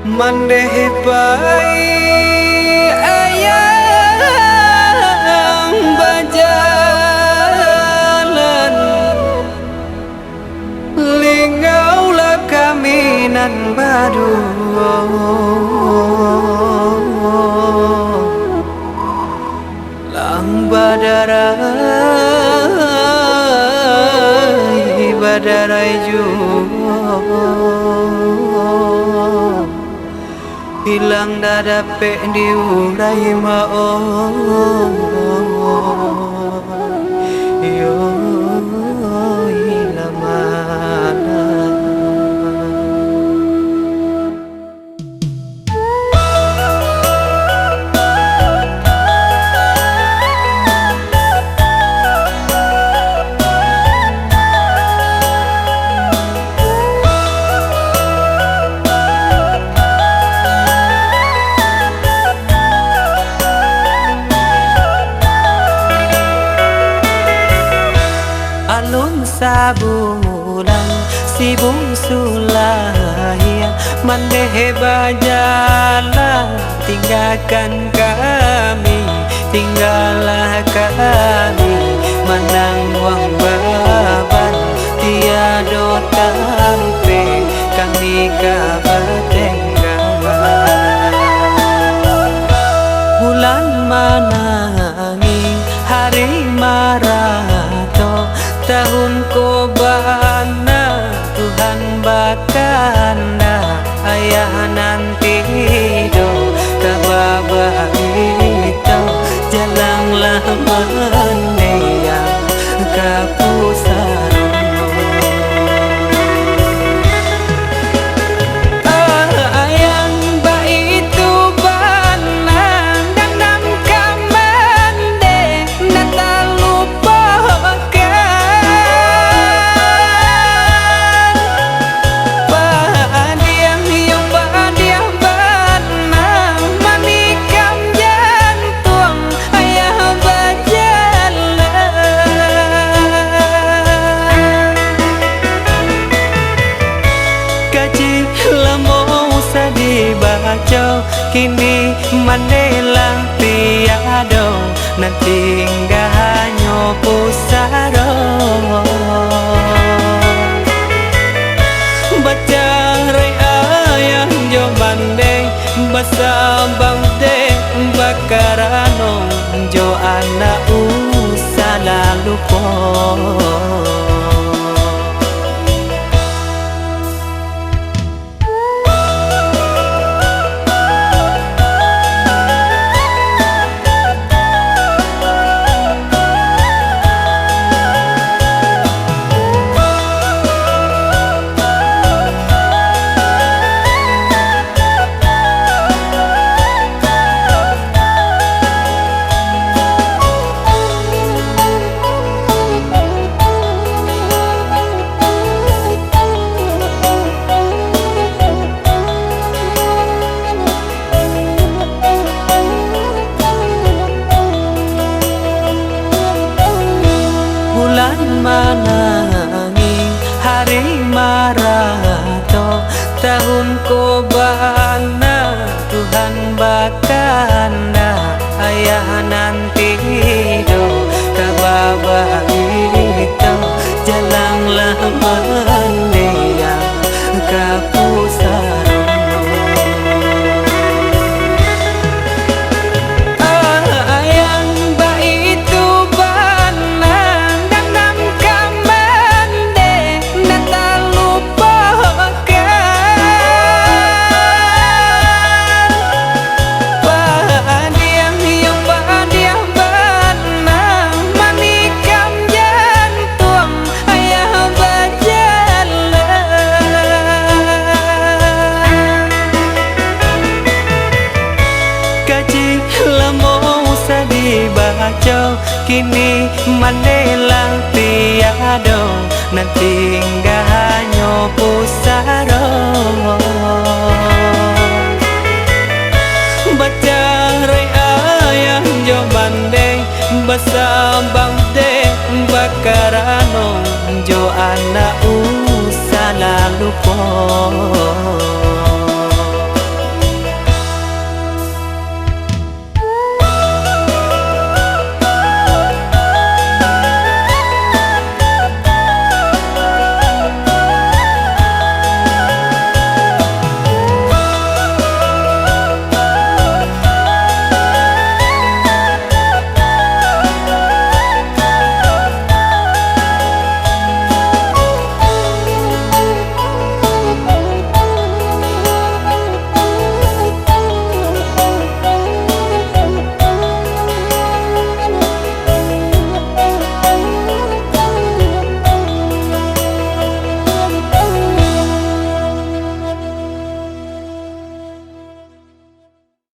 Mandeh pai ayang bajalan lingaulah kaminan badu lang badarai hilang dadape diurai mao yo ilamana. Alun sabulan sibung sulaya mandeh bajalan tinggalkan kami, tinggallah kami menang buang baban tiada tampe kami kabatenggan bulan manangi hari marato tahun kobana Tuhan bakanda ayah nanti do kababa itu jalanglah meneya kapusaro kini mandelang tiado nanti enggak hanya pusaro baca rai ayang jo bandeng basabang de bakarano jo anak usala lupo manangi hari marato tahun kobana Tuhan bakanda ayah nanti do kababa itu jalanglah meneya kapusaro kini mandelang tiado nanti